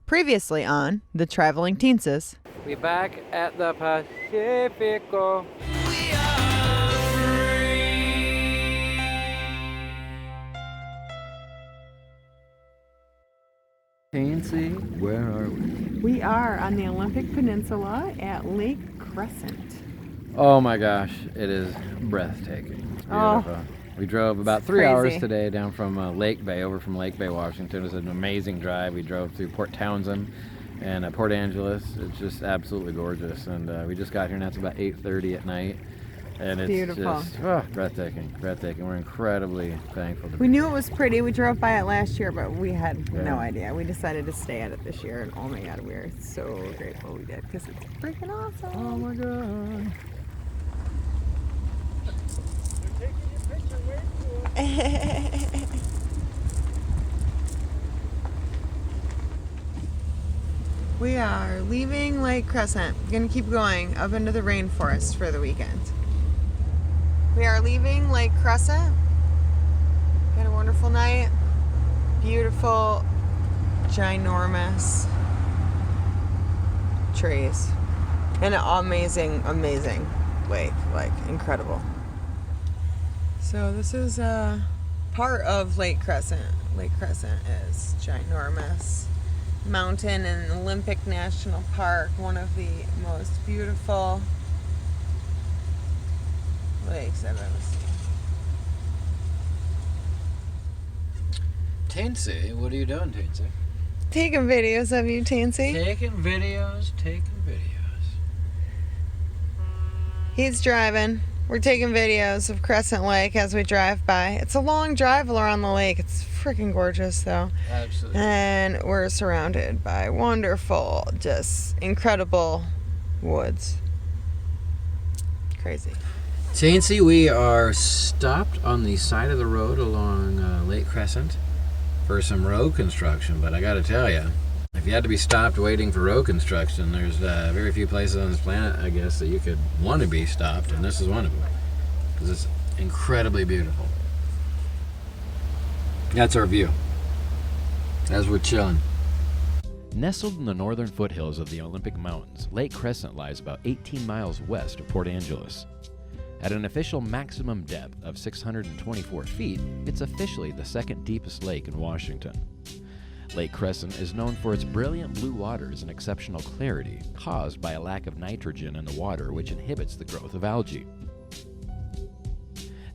Previously on The Traveling Tinces. We back at the Pacifico. Fancy, where are we? We are on the Olympic Peninsula at Lake Crescent. Oh my gosh, it is breathtaking. It's beautiful. We drove about 3 hours today down from Lake Bay, Washington. It was an amazing drive. We drove through Port Townsend and Port Angeles. It's just absolutely gorgeous. And we just got here, and that's about 8:30 at night. And it's beautiful. Just breathtaking. We're incredibly thankful to We knew it was pretty. We drove by it last year, but we had no idea. We decided to stay at it this year, and oh my god, we are so grateful we did because it's freaking awesome. Oh my god. They're taking your picture, wait for it. We are leaving Lake Crescent. Gonna keep going up into the rainforest for the weekend. We are leaving Lake Crescent. Had a wonderful night. Beautiful, ginormous trees. And an amazing lake. Like, incredible. So this is part of Lake Crescent. Lake Crescent is ginormous mountain in Olympic National Park, one of the most beautiful lakes I've ever seen. Tansy, what are you doing, Tansy? Taking videos of you, Tansy. Taking videos. He's driving. We're taking videos of Crescent Lake as we drive by. It's a long drive around the lake. It's freaking gorgeous, though. Absolutely. And we're surrounded by wonderful, just incredible woods. Crazy. Tansy, we are stopped on the side of the road along Lake Crescent for some road construction, but I gotta tell you, if you had to be stopped waiting for road construction, there's very few places on this planet, I guess, that you could want to be stopped, and this is one of them, because it's incredibly beautiful. That's our view as we're chilling. Nestled in the northern foothills of the Olympic Mountains, Lake Crescent lies about 18 miles west of Port Angeles. At an official maximum depth of 624 feet, it's officially the second deepest lake in Washington. Lake Crescent is known for its brilliant blue waters and exceptional clarity, caused by a lack of nitrogen in the water which inhibits the growth of algae.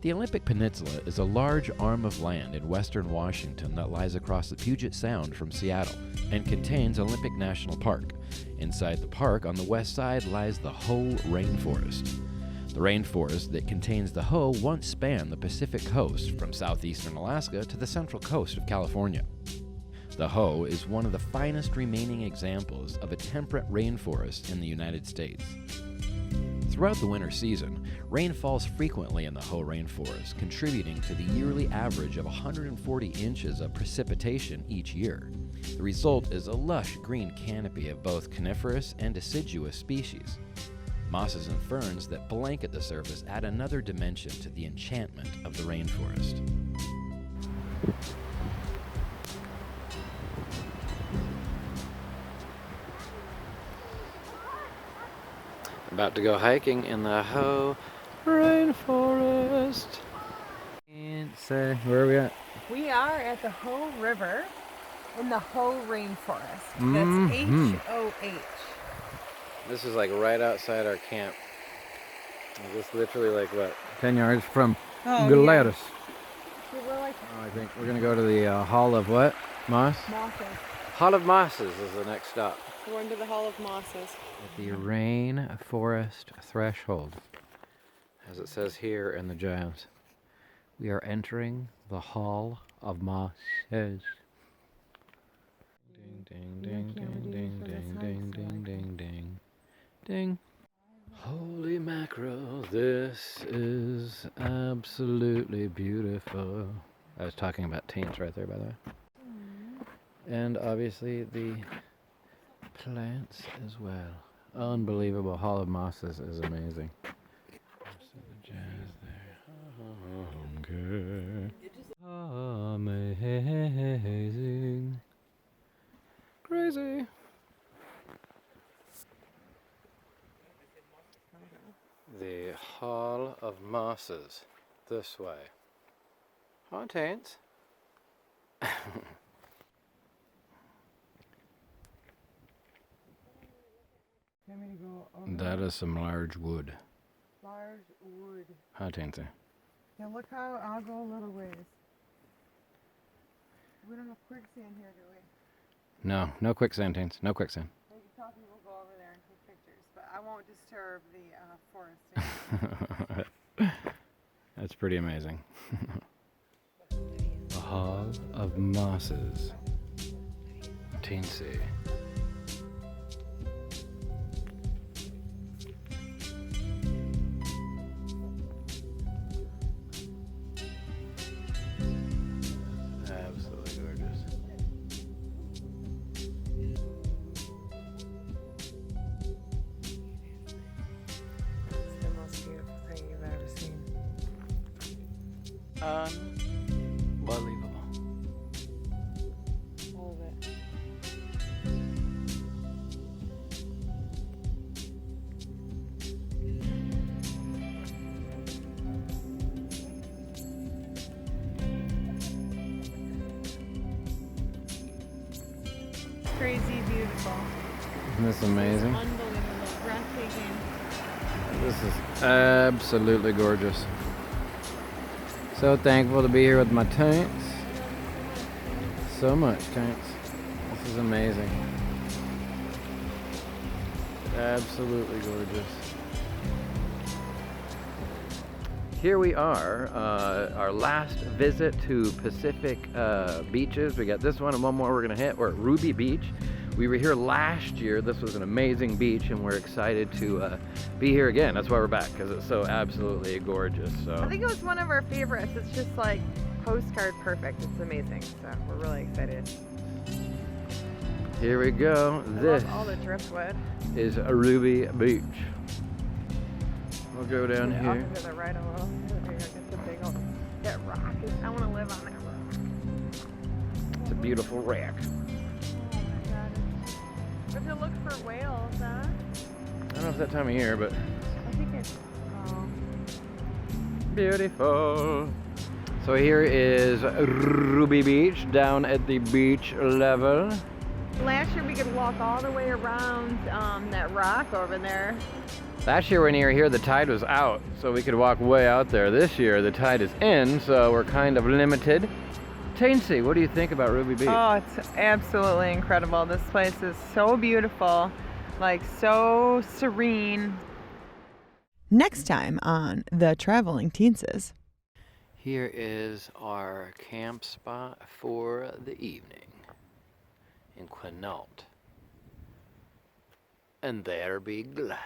The Olympic Peninsula is a large arm of land in western Washington that lies across the Puget Sound from Seattle and contains Olympic National Park. Inside the park on the west side lies the Hoh Rainforest. The rainforest that contains the Hoh once spanned the Pacific coast from southeastern Alaska to the central coast of California. The Hoh is one of the finest remaining examples of a temperate rainforest in the United States. Throughout the winter season, rain falls frequently in the Hoh Rainforest, contributing to the yearly average of 140 inches of precipitation each year. The result is a lush green canopy of both coniferous and deciduous species. Mosses and ferns that blanket the surface add another dimension to the enchantment of the rainforest. About to go hiking in the Hoh Rainforest. And say, where are we at? We are at the Hoh River in the Hoh Rainforest. Mhm. That's H-O-H. This is like right outside our camp. This is literally like what, 10 yards from Gladys. Yeah, we're like I think we're gonna go to the Hall of what? Moss? mosses. Hall of Mosses is the next stop. We're going to the Hall of Mosses. At the Rainforest Threshold, as it says here in the Giles. We are entering the Hall of Mosses. Ding, ding, ding, ding, ding, ding, ding, ding, ding, ding, ding. Holy mackerel, this is absolutely beautiful. I was talking about taints right there, by the way. And obviously the plants as well. Unbelievable. Hall of Mosses is amazing. The jazz there. Okay. Amazing. Crazy. Tinsy. The Hall of Mosses. This way. Hi, Taints. Want me to go over That is some large wood. large wood? Hi, Tinsy. Yeah, look how I'll go a little ways. We don't have quicksand here, do we? No, no quicksand, Taints. No quicksand. Maybe Coffee will go over there and take pictures, but I won't disturb the forest. That's pretty amazing. The Hall of Mosses. Teensy. Absolutely gorgeous. It's the most beautiful thing you've ever seen. Unbelievable. All of it. Crazy beautiful. Isn't this amazing? Unbelievable. Breathtaking. This is absolutely gorgeous. So thankful to be here with my taints. So much taints. This is amazing. Absolutely gorgeous. Here we are, our last visit to Pacific beaches. We got this one and one more we're gonna hit. We're at Ruby Beach. We were here last year. This was an amazing beach and we're excited to be here again. That's why we're back, because it's so absolutely gorgeous. I So think it was one of our favorites. It's just like postcard perfect. It's amazing. So we're really excited. here we go. I This love all the driftwood. is a Ruby Beach. We'll go down Off here. to the right a little. It's a big old that rock. I want to live on that rock. It's a beautiful wreck. Oh my god. We have to look for whales, huh? I don't know if it's that time of year, but I think it's beautiful. So here is Ruby Beach down at the beach level. last year we could walk all the way around that rock over there. Last year when you were here, the tide was out, so we could walk way out there. This year, the tide is in, so we're kind of limited. Tainsy, what do you think about Ruby Beach? Oh, it's absolutely incredible. This place is so beautiful, like so serene. Next time on The Traveling Tinces. Here is our camp spot for the evening in Quinault. And there be glad.